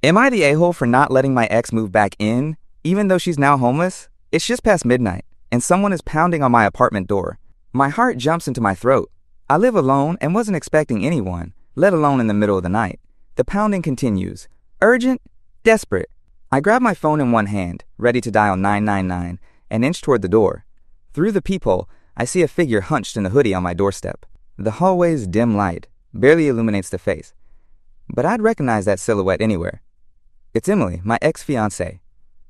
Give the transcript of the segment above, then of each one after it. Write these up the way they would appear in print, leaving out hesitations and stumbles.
Am I the a-hole for not letting my ex move back in, even though she's now homeless? It's just past midnight, and someone is pounding on my apartment door. My heart jumps into my throat. I live alone and wasn't expecting anyone, let alone in the middle of the night. The pounding continues. Urgent, desperate. I grab my phone in one hand, ready to dial 999, and inch toward the door. Through the peephole, I see a figure hunched in a hoodie on my doorstep. The hallway's dim light barely illuminates the face, but I'd recognize that silhouette anywhere. It's Emily, my ex-fiancée.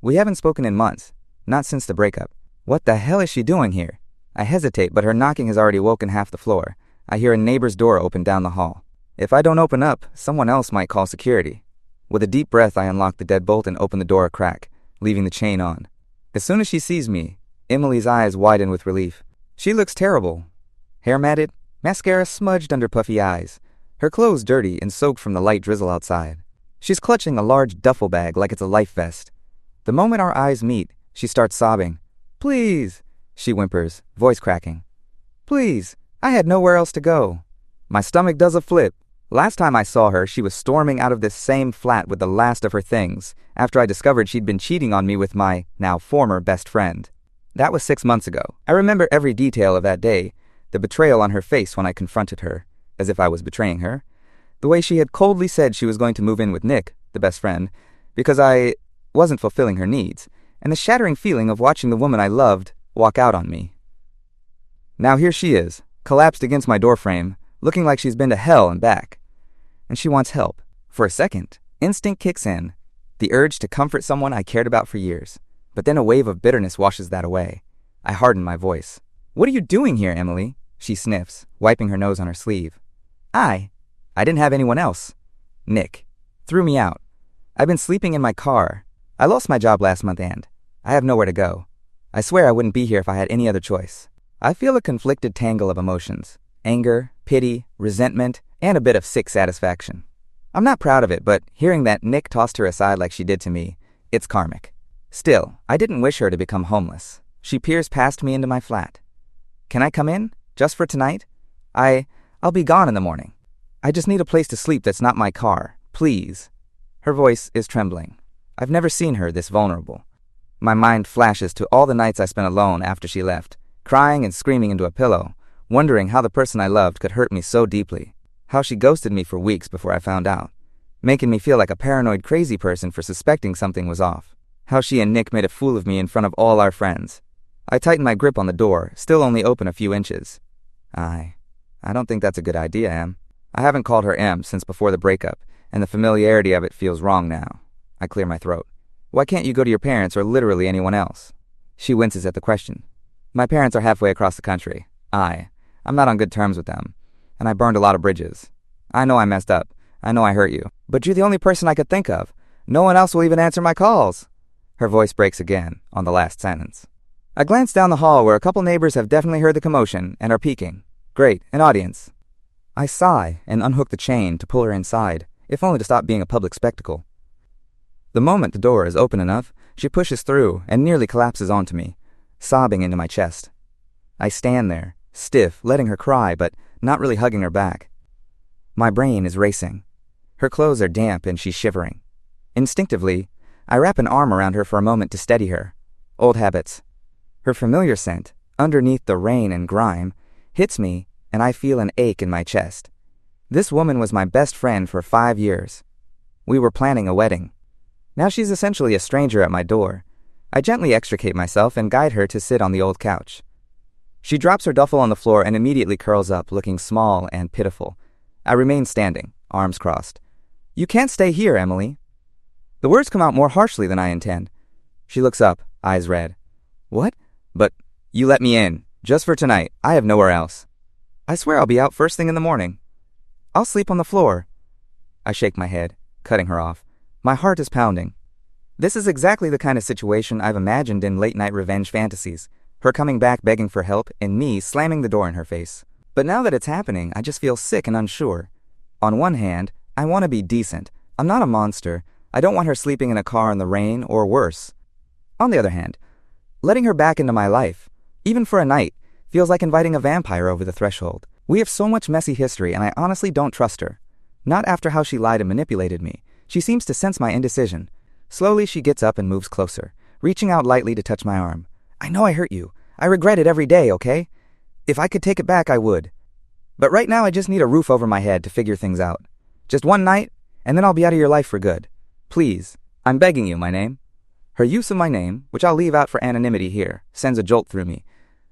We haven't spoken in months, not since the breakup. What the hell is she doing here? I hesitate, but her knocking has already woken half the floor. I hear a neighbor's door open down the hall. If I don't open up, someone else might call security. With a deep breath, I unlock the deadbolt and open the door a crack, leaving the chain on. As soon as she sees me, Emily's eyes widen with relief. She looks terrible. Hair matted, mascara smudged under puffy eyes, her clothes dirty and soaked from the light drizzle outside. She's clutching a large duffel bag like it's a life vest. The moment our eyes meet, she starts sobbing. "Please," she whimpers, voice cracking. "Please, I had nowhere else to go." My stomach does a flip. Last time I saw her, she was storming out of this same flat with the last of her things, after I discovered she'd been cheating on me with my, now former, best friend. That was 6 months ago. I remember every detail of that day, the betrayal on her face when I confronted her, as if I was betraying her, the way she had coldly said she was going to move in with Nick, the best friend, because I wasn't fulfilling her needs, and the shattering feeling of watching the woman I loved walk out on me. Now here she is, collapsed against my doorframe, looking like she's been to hell and back. And she wants help. For a second, instinct kicks in, the urge to comfort someone I cared about for years. But then a wave of bitterness washes that away. I harden my voice. "What are you doing here, Emily?" She sniffs, wiping her nose on her sleeve. I didn't have anyone else. Nick threw me out. I've been sleeping in my car. I lost my job last month and I have nowhere to go. I swear I wouldn't be here if I had any other choice. I feel a conflicted tangle of emotions. Anger, pity, resentment, and a bit of sick satisfaction. I'm not proud of it, but hearing that Nick tossed her aside like she did to me, it's karmic. Still, I didn't wish her to become homeless. She peers past me into my flat. "Can I come in? Just for tonight? I'll be gone in the morning. I just need a place to sleep that's not my car. Please." Her voice is trembling. I've never seen her this vulnerable. My mind flashes to all the nights I spent alone after she left, crying and screaming into a pillow, wondering how the person I loved could hurt me so deeply, how she ghosted me for weeks before I found out, making me feel like a paranoid crazy person for suspecting something was off, how she and Nick made a fool of me in front of all our friends. I tighten my grip on the door, still only open a few inches. I don't think that's a good idea, Em. I haven't called her Em since before the breakup, and the familiarity of it feels wrong now. I clear my throat. "Why can't you go to your parents or literally anyone else?" She winces at the question. "My parents are halfway across the country. I'm not on good terms with them, and I burned a lot of bridges. I know I messed up. I know I hurt you. But you're the only person I could think of. No one else will even answer my calls." Her voice breaks again on the last sentence. I glance down the hall where a couple neighbors have definitely heard the commotion and are peeking. Great, an audience. I sigh and unhook the chain to pull her inside, if only to stop being a public spectacle. The moment the door is open enough, she pushes through and nearly collapses onto me, sobbing into my chest. I stand there, stiff, letting her cry, but not really hugging her back. My brain is racing. Her clothes are damp and she's shivering. Instinctively, I wrap an arm around her for a moment to steady her. Old habits. Her familiar scent, underneath the rain and grime, hits me, and I feel an ache in my chest. This woman was my best friend for 5 years. We were planning a wedding. Now she's essentially a stranger at my door. I gently extricate myself and guide her to sit on the old couch. She drops her duffel on the floor and immediately curls up, looking small and pitiful. I remain standing, arms crossed. "You can't stay here, Emily." The words come out more harshly than I intend. She looks up, eyes red. "What?" "But you let me in. Just for tonight. I have nowhere else." "I swear I'll be out first thing in the morning." "I'll sleep on the floor." I shake my head, cutting her off. My heart is pounding. This is exactly the kind of situation I've imagined in late-night revenge fantasies. Her coming back begging for help and me slamming the door in her face. But now that it's happening, I just feel sick and unsure. On one hand, I want to be decent. I'm not a monster. I don't want her sleeping in a car in the rain or worse. On the other hand, letting her back into my life, even for a night, feels like inviting a vampire over the threshold. We have so much messy history and I honestly don't trust her. Not after how she lied and manipulated me. She seems to sense my indecision. Slowly, she gets up and moves closer, reaching out lightly to touch my arm. I know I hurt you. I regret it every day, okay? If I could take it back, I would. But right now, I just need a roof over my head to figure things out. Just one night, and then I'll be out of your life for good. Please, I'm begging you, my name. Her use of my name, which I'll leave out for anonymity here, sends a jolt through me.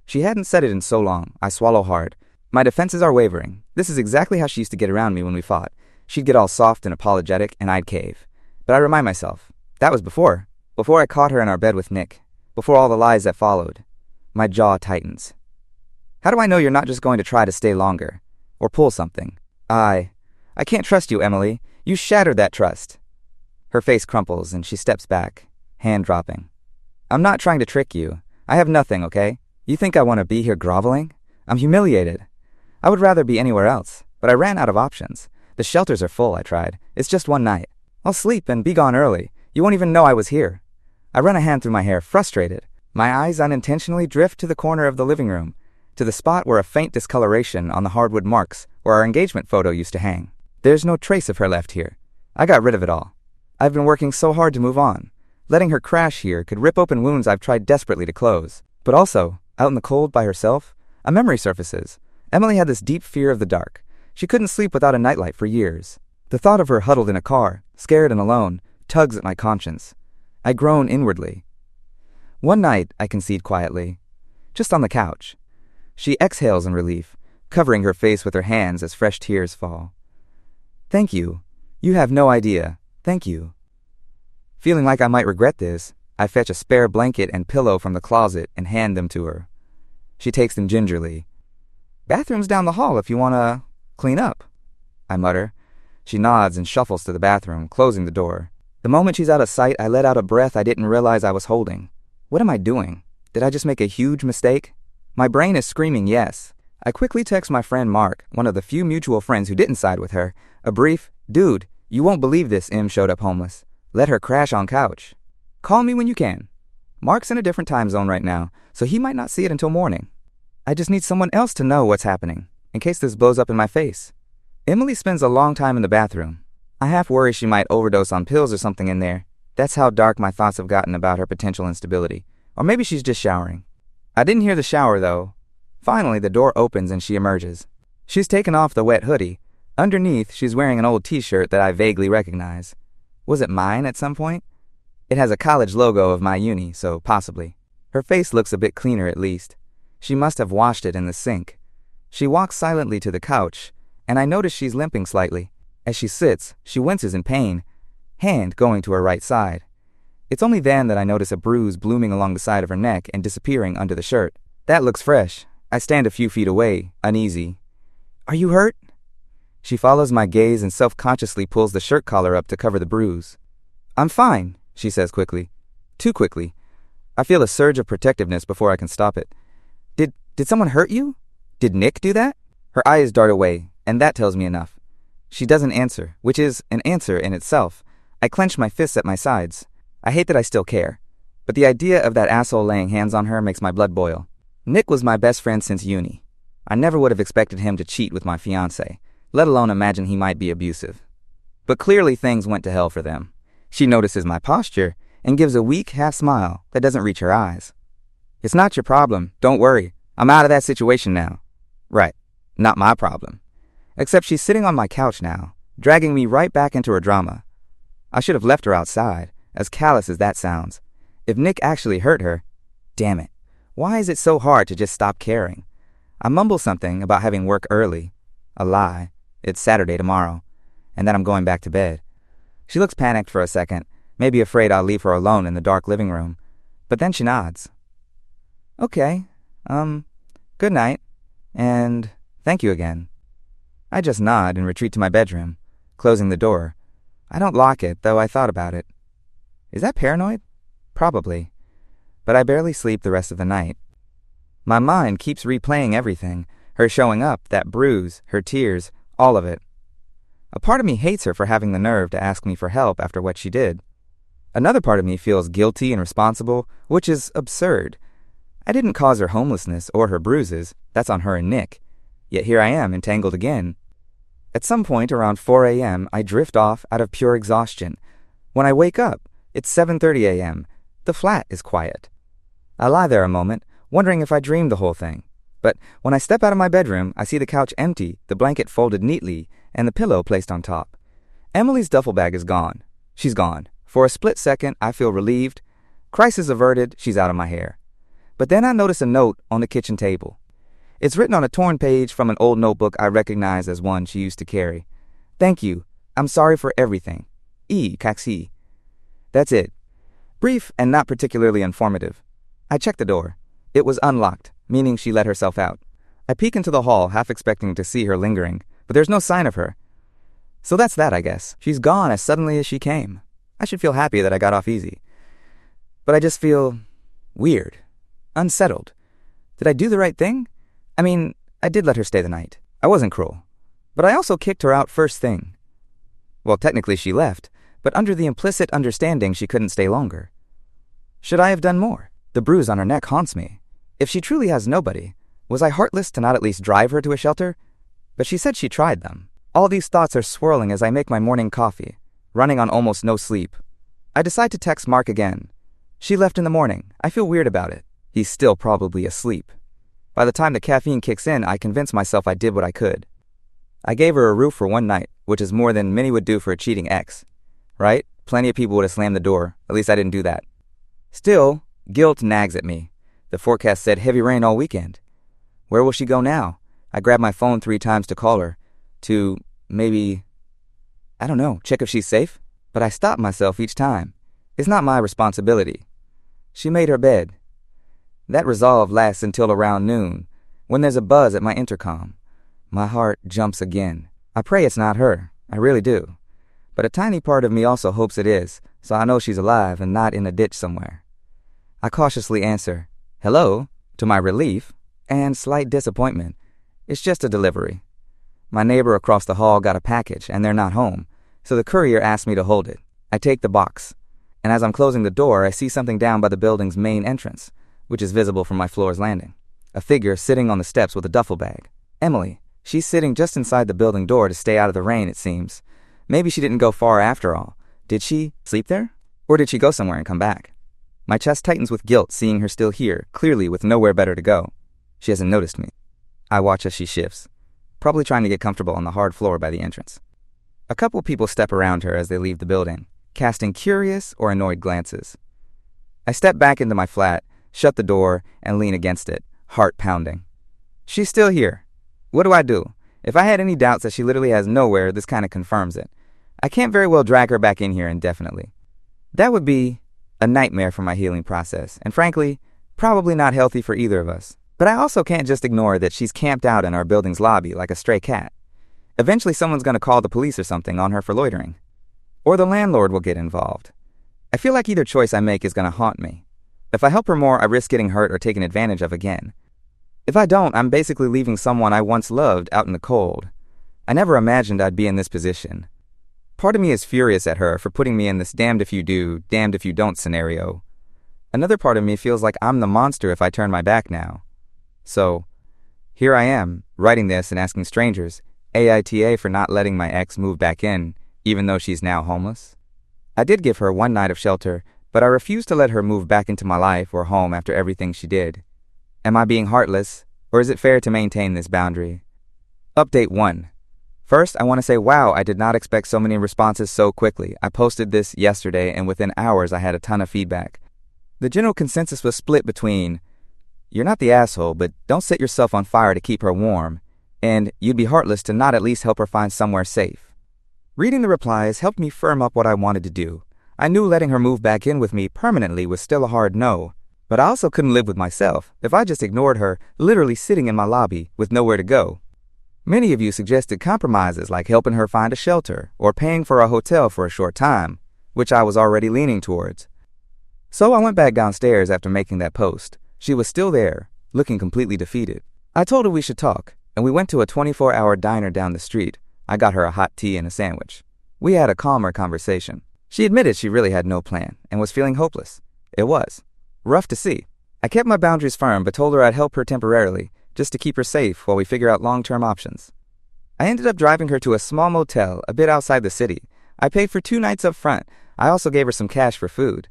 She hadn't said it in so long. I swallow hard. My defenses are wavering. This is exactly how she used to get around me when we fought. She'd get all soft and apologetic, and I'd cave. But I remind myself, that was before I caught her in our bed with Nick, before all the lies that followed. My jaw tightens. How do I know you're not just going to try to stay longer? Or pull something? I can't trust you, Emily. You shattered that trust. Her face crumples, and she steps back, hand dropping. I'm not trying to trick you. I have nothing, okay? You think I want to be here groveling? I'm humiliated. I would rather be anywhere else, but I ran out of options. The shelters are full, I tried. It's just one night. I'll sleep and be gone early. You won't even know I was here. I run a hand through my hair, frustrated. My eyes unintentionally drift to the corner of the living room, to the spot where a faint discoloration on the hardwood marks where our engagement photo used to hang. There's no trace of her left here. I got rid of it all. I've been working so hard to move on. Letting her crash here could rip open wounds I've tried desperately to close. But also, out in the cold by herself, a memory surfaces. Emily had this deep fear of the dark. She couldn't sleep without a nightlight for years. The thought of her huddled in a car, scared and alone, tugs at my conscience. I groan inwardly. One night, I concede quietly, just on the couch. She exhales in relief, covering her face with her hands as fresh tears fall. Thank you. You have no idea. Thank you. Feeling like I might regret this, I fetch a spare blanket and pillow from the closet and hand them to her. She takes them gingerly. Bathroom's down the hall if you want to clean up, I mutter. She nods and shuffles to the bathroom, closing the door. The moment she's out of sight, I let out a breath I didn't realize I was holding. What am I doing? Did I just make a huge mistake? My brain is screaming yes. I quickly text my friend Mark, one of the few mutual friends who didn't side with her, a brief, "Dude, you won't believe this, Em showed up homeless. Let her crash on couch. Call me when you can." Mark's in a different time zone right now, so he might not see it until morning. I just need someone else to know what's happening, in case this blows up in my face. Emily spends a long time in the bathroom. I half worry she might overdose on pills or something in there. That's how dark my thoughts have gotten about her potential instability. Or maybe she's just showering. I didn't hear the shower, though. Finally, the door opens and she emerges. She's taken off the wet hoodie. Underneath, she's wearing an old t-shirt that I vaguely recognize. Was it mine at some point? It has a college logo of my uni, so possibly. Her face looks a bit cleaner at least. She must have washed it in the sink. She walks silently to the couch, and I notice she's limping slightly. As she sits, she winces in pain, hand going to her right side. It's only then that I notice a bruise blooming along the side of her neck and disappearing under the shirt. That looks fresh. I stand a few feet away, uneasy. Are you hurt? She follows my gaze and self-consciously pulls the shirt collar up to cover the bruise. I'm fine, she says quickly. Too quickly. I feel a surge of protectiveness before I can stop it. Did someone hurt you? Did Nick do that? Her eyes dart away, and that tells me enough. She doesn't answer, which is an answer in itself. I clench my fists at my sides. I hate that I still care, but the idea of that asshole laying hands on her makes my blood boil. Nick was my best friend since uni. I never would have expected him to cheat with my fiance, let alone imagine he might be abusive. But clearly things went to hell for them. She notices my posture and gives a weak half smile that doesn't reach her eyes. It's not your problem, don't worry. I'm out of that situation now. Right, not my problem. Except she's sitting on my couch now, dragging me right back into her drama. I should have left her outside, as callous as that sounds. If Nick actually hurt her, damn it, why is it so hard to just stop caring? I mumble something about having work early. A lie. It's Saturday tomorrow, and then I'm going back to bed. She looks panicked for a second, maybe afraid I'll leave her alone in the dark living room, but then she nods. Okay, good night, and thank you again. I just nod and retreat to my bedroom, closing the door. I don't lock it, though I thought about it. Is that paranoid? Probably. But I barely sleep the rest of the night. My mind keeps replaying everything, her showing up, that bruise, her tears, all of it. A part of me hates her for having the nerve to ask me for help after what she did. Another part of me feels guilty and responsible, which is absurd. I didn't cause her homelessness or her bruises. That's on her and Nick. Yet here I am, entangled again. At some point around 4 a.m., I drift off out of pure exhaustion. When I wake up, it's 7:30 a.m. The flat is quiet. I lie there a moment, wondering if I dreamed the whole thing. But when I step out of my bedroom, I see the couch empty, the blanket folded neatly, and the pillow placed on top. Emily's duffel bag is gone. She's gone. For a split second, I feel relieved. Crisis averted, she's out of my hair. But then I notice a note on the kitchen table. It's written on a torn page from an old notebook I recognize as one she used to carry. Thank you. I'm sorry for everything. E. Caxi. That's it. Brief and not particularly informative. I check the door. It was unlocked, meaning she let herself out. I peek into the hall, half expecting to see her lingering, but there's no sign of her. So that's that, I guess. She's gone as suddenly as she came. I should feel happy that I got off easy. But I just feel weird, unsettled. Did I do the right thing? I mean, I did let her stay the night. I wasn't cruel. But I also kicked her out first thing. Well, technically she left, but under the implicit understanding she couldn't stay longer. Should I have done more? The bruise on her neck haunts me. If she truly has nobody, was I heartless to not at least drive her to a shelter? But she said she tried them. All these thoughts are swirling as I make my morning coffee, running on almost no sleep. I decide to text Mark again. She left in the morning. I feel weird about it. He's still probably asleep. By the time the caffeine kicks in, I convince myself I did what I could. I gave her a roof for one night, which is more than many would do for a cheating ex. Right? Plenty of people would have slammed the door. At least I didn't do that. Still, guilt nags at me. The forecast said heavy rain all weekend. Where will she go now? I grab my phone 3 times to call her. To maybe, I don't know, check if she's safe? But I stop myself each time. It's not my responsibility. She made her bed. That resolve lasts until around noon, when there's a buzz at my intercom. My heart jumps again. I pray it's not her. I really do. But a tiny part of me also hopes it is, so I know she's alive and not in a ditch somewhere. I cautiously answer, hello, to my relief and slight disappointment. It's just a delivery. My neighbor across the hall got a package and they're not home, so the courier asked me to hold it. I take the box, and as I'm closing the door, I see something down by the building's main entrance, which is visible from my floor's landing. A figure sitting on the steps with a duffel bag. Emily. She's sitting just inside the building door to stay out of the rain, it seems. Maybe she didn't go far after all. Did she sleep there? Or did she go somewhere and come back? My chest tightens with guilt seeing her still here, clearly with nowhere better to go. She hasn't noticed me. I watch as she shifts, probably trying to get comfortable on the hard floor by the entrance. A couple people step around her as they leave the building, casting curious or annoyed glances. I step back into my flat, shut the door, and lean against it, heart pounding. She's still here. What do I do? If I had any doubts that she literally has nowhere, this kind of confirms it. I can't very well drag her back in here indefinitely. That would be a nightmare for my healing process, and frankly, probably not healthy for either of us. But I also can't just ignore that she's camped out in our building's lobby like a stray cat. Eventually someone's going to call the police or something on her for loitering. Or the landlord will get involved. I feel like either choice I make is going to haunt me. If I help her more, I risk getting hurt or taken advantage of again. If I don't, I'm basically leaving someone I once loved out in the cold. I never imagined I'd be in this position. Part of me is furious at her for putting me in this damned if you do, damned if you don't scenario. Another part of me feels like I'm the monster if I turn my back now. So, here I am, writing this and asking strangers, AITA for not letting my ex move back in, even though she's now homeless. I did give her one night of shelter, but I refused to let her move back into my life or home after everything she did. Am I being heartless, or is it fair to maintain this boundary? Update 1. First, I want to say wow, I did not expect so many responses so quickly. I posted this yesterday, and within hours I had a ton of feedback. The general consensus was split between, you're not the asshole, but don't set yourself on fire to keep her warm, and you'd be heartless to not at least help her find somewhere safe. Reading the replies helped me firm up what I wanted to do. I knew letting her move back in with me permanently was still a hard no, but I also couldn't live with myself if I just ignored her, literally sitting in my lobby with nowhere to go. Many of you suggested compromises like helping her find a shelter or paying for a hotel for a short time, which I was already leaning towards. So I went back downstairs after making that post. She was still there, looking completely defeated. I told her we should talk, and we went to a 24-hour diner down the street. I got her a hot tea and a sandwich. We had a calmer conversation. She admitted she really had no plan and was feeling hopeless. It was. Rough to see. I kept my boundaries firm but told her I'd help her temporarily, just to keep her safe while we figure out long-term options. I ended up driving her to a small motel a bit outside the city. I paid for 2 nights up front. I also gave her some cash for food.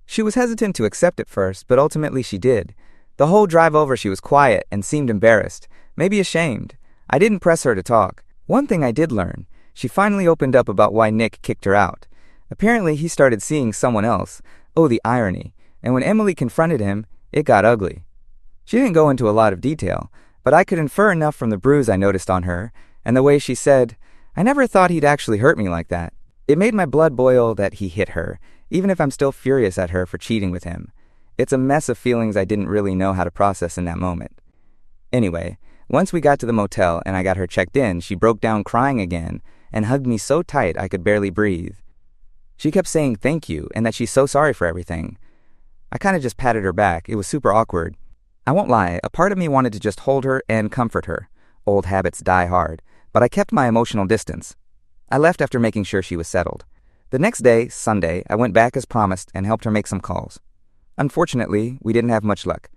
She was hesitant to accept at first, but ultimately she did. The whole drive over she was quiet and seemed embarrassed, maybe ashamed. I didn't press her to talk. One thing I did learn, she finally opened up about why Nick kicked her out. Apparently he started seeing someone else. Oh, the irony. And when Emily confronted him, it got ugly. She didn't go into a lot of detail, but I could infer enough from the bruise I noticed on her, and the way she said, "I never thought he'd actually hurt me like that." It made my blood boil that he hit her, even if I'm still furious at her for cheating with him. It's a mess of feelings I didn't really know how to process in that moment. Anyway, once we got to the motel and I got her checked in, she broke down crying again and hugged me so tight I could barely breathe. She kept saying thank you and that she's so sorry for everything. I kind of just patted her back. It was super awkward. I won't lie, a part of me wanted to just hold her and comfort her. Old habits die hard, but I kept my emotional distance. I left after making sure she was settled. The next day, Sunday, I went back as promised and helped her make some calls. Unfortunately, we didn't have much luck.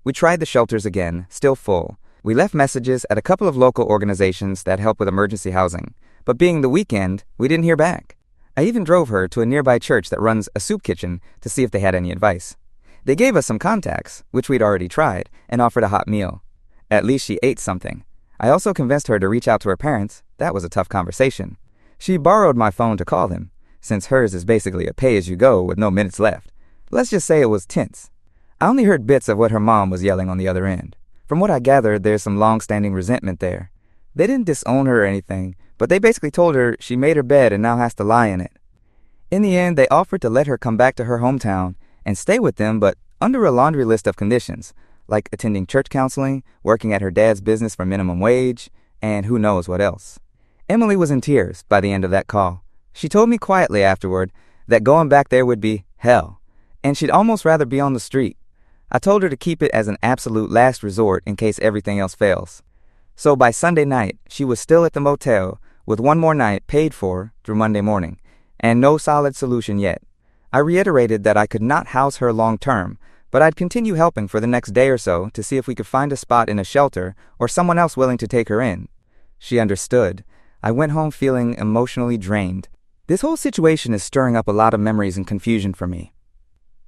We tried the shelters again, still full. We left messages at a couple of local organizations that help with emergency housing, but being the weekend, we didn't hear back. I even drove her to a nearby church that runs a soup kitchen to see if they had any advice. They gave us some contacts, which we'd already tried, and offered a hot meal. At least she ate something. I also convinced her to reach out to her parents. That was a tough conversation. She borrowed my phone to call them, since hers is basically a pay-as-you-go with no minutes left. Let's just say it was tense. I only heard bits of what her mom was yelling on the other end. From what I gathered, there's some long-standing resentment there. They didn't disown her or anything, but they basically told her she made her bed and now has to lie in it. In the end, they offered to let her come back to her hometown and stay with them, but under a laundry list of conditions, like attending church counseling, working at her dad's business for minimum wage, and who knows what else. Emily was in tears by the end of that call. She told me quietly afterward that going back there would be hell, and she'd almost rather be on the street. I told her to keep it as an absolute last resort in case everything else fails. So by Sunday night, she was still at the motel with one more night paid for through Monday morning, and no solid solution yet. I reiterated that I could not house her long term, but I'd continue helping for the next day or so to see if we could find a spot in a shelter or someone else willing to take her in. She understood. I went home feeling emotionally drained. This whole situation is stirring up a lot of memories and confusion for me.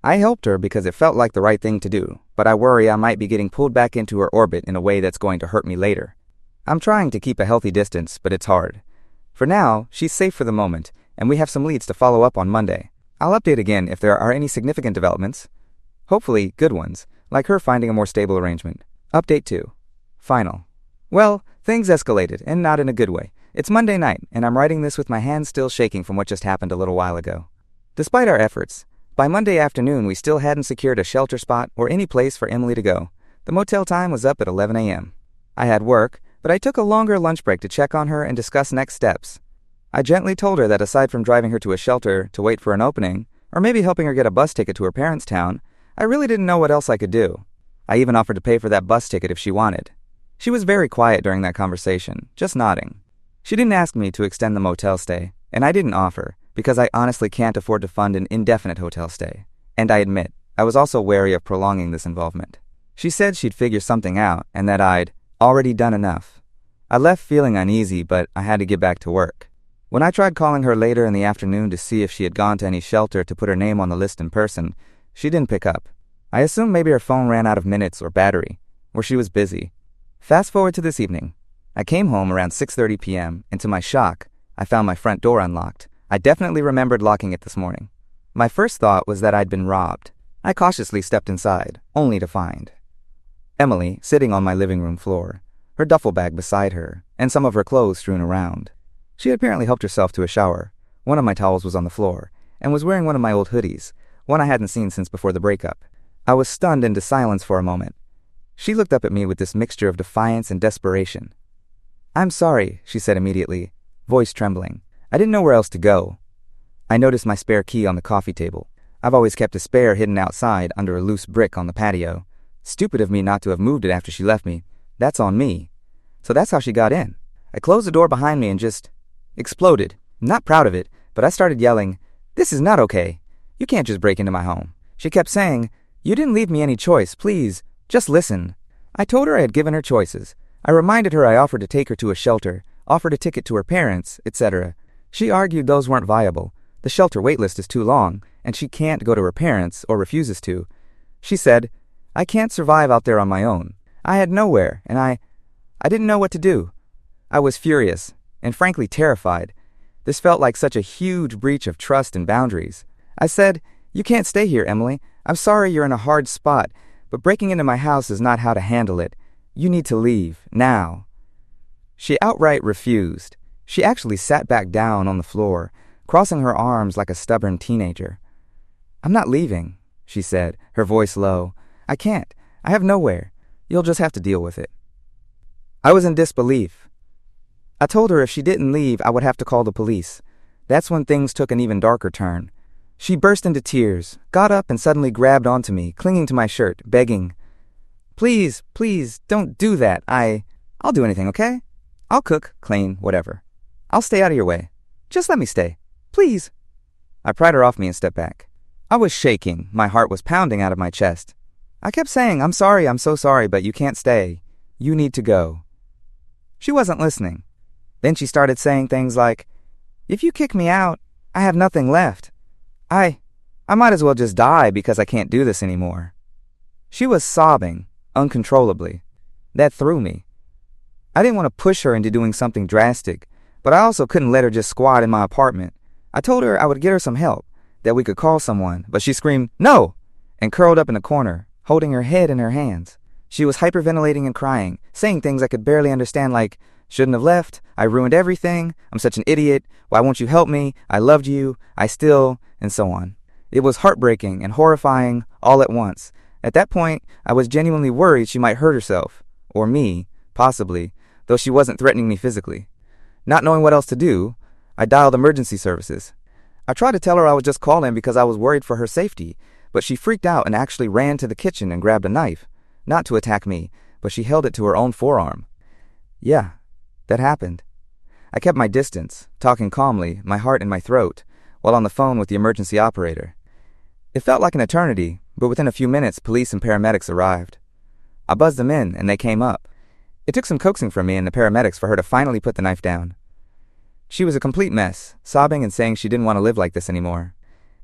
I helped her because it felt like the right thing to do, but I worry I might be getting pulled back into her orbit in a way that's going to hurt me later. I'm trying to keep a healthy distance, but it's hard. For now, she's safe for the moment, and we have some leads to follow up on Monday. I'll update again if there are any significant developments. Hopefully, good ones, like her finding a more stable arrangement. Update 2. Final. Well, things escalated, and not in a good way. It's Monday night, and I'm writing this with my hands still shaking from what just happened a little while ago. Despite our efforts, by Monday afternoon we still hadn't secured a shelter spot or any place for Emily to go. The motel time was up at 11 a.m. I had work, but I took a longer lunch break to check on her and discuss next steps. I gently told her that aside from driving her to a shelter to wait for an opening, or maybe helping her get a bus ticket to her parents' town, I really didn't know what else I could do. I even offered to pay for that bus ticket if she wanted. She was very quiet during that conversation, just nodding. She didn't ask me to extend the motel stay, and I didn't offer, because I honestly can't afford to fund an indefinite hotel stay. And I admit, I was also wary of prolonging this involvement. She said she'd figure something out, and that I'd already done enough. I left feeling uneasy, but I had to get back to work. When I tried calling her later in the afternoon to see if she had gone to any shelter to put her name on the list in person, she didn't pick up. I assumed maybe her phone ran out of minutes or battery, or she was busy. Fast forward to this evening. I came home around 6:30 p.m., and to my shock, I found my front door unlocked. I definitely remembered locking it this morning. My first thought was that I'd been robbed. I cautiously stepped inside, only to find Emily sitting on my living room floor, her duffel bag beside her, and some of her clothes strewn around. She had apparently helped herself to a shower. One of my towels was on the floor, and was wearing one of my old hoodies, one I hadn't seen since before the breakup. I was stunned into silence for a moment. She looked up at me with this mixture of defiance and desperation. "I'm sorry," she said immediately, voice trembling. I didn't know where else to go. I noticed my spare key on the coffee table. I've always kept a spare hidden outside under a loose brick on the patio. Stupid of me not to have moved it after she left me. That's on me. So that's how she got in. I closed the door behind me and just exploded. Not proud of it, but I started yelling, "This is not okay. You can't just break into my home." She kept saying, "You didn't leave me any choice. Please, just listen." I told her I had given her choices. I reminded her I offered to take her to a shelter, offered a ticket to her parents, etc. She argued those weren't viable. The shelter waitlist is too long, and she can't go to her parents or refuses to. She said, "I can't survive out there on my own. I had nowhere, and I didn't know what to do." I was furious, and frankly terrified. This felt like such a huge breach of trust and boundaries. I said, "You can't stay here, Emily. I'm sorry you're in a hard spot, but breaking into my house is not how to handle it. You need to leave, now." She outright refused. She actually sat back down on the floor, crossing her arms like a stubborn teenager. "I'm not leaving," she said, her voice low. "I can't. I have nowhere. You'll just have to deal with it." I was in disbelief. I told her if she didn't leave, I would have to call the police. That's when things took an even darker turn. She burst into tears, got up and suddenly grabbed onto me, clinging to my shirt, begging, "Please, please, don't do that. I'll do anything, okay? I'll cook, clean, whatever. I'll stay out of your way. Just let me stay. Please." I pried her off me and stepped back. I was shaking. My heart was pounding out of my chest. I kept saying, "I'm sorry, I'm so sorry, but you can't stay. You need to go." She wasn't listening. Then she started saying things like, "If you kick me out, I have nothing left. I might as well just die because I can't do this anymore." She was sobbing uncontrollably. That threw me. I didn't want to push her into doing something drastic, but I also couldn't let her just squat in my apartment. I told her I would get her some help, that we could call someone, but she screamed, "No!" and curled up in a corner, holding her head in her hands. She was hyperventilating and crying, saying things I could barely understand like, "Shouldn't have left. I ruined everything. I'm such an idiot. Why won't you help me? I loved you. I still," and so on. It was heartbreaking and horrifying all at once. At that point, I was genuinely worried she might hurt herself. Or me, possibly, though she wasn't threatening me physically. Not knowing what else to do, I dialed emergency services. I tried to tell her I was just calling because I was worried for her safety, but she freaked out and actually ran to the kitchen and grabbed a knife. Not to attack me, but she held it to her own forearm. Yeah, that happened. I kept my distance, talking calmly, my heart in my throat, while on the phone with the emergency operator. It felt like an eternity, but within a few minutes, police and paramedics arrived. I buzzed them in, and they came up. It took some coaxing from me and the paramedics for her to finally put the knife down. She was a complete mess, sobbing and saying she didn't want to live like this anymore.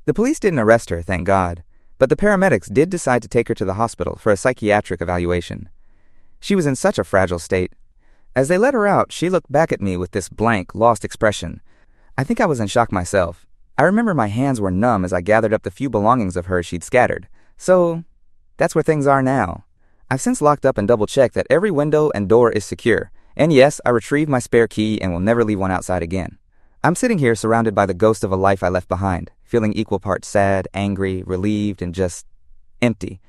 The police didn't arrest her, thank God, but the paramedics did decide to take her to the hospital for a psychiatric evaluation. She was in such a fragile state. As they let her out, she looked back at me with this blank, lost expression. I think I was in shock myself. I remember my hands were numb as I gathered up the few belongings of hers she'd scattered. So, that's where things are now. I've since locked up and double-checked that every window and door is secure. And yes, I retrieved my spare key and will never leave one outside again. I'm sitting here surrounded by the ghost of a life I left behind, feeling equal parts sad, angry, relieved, and just empty.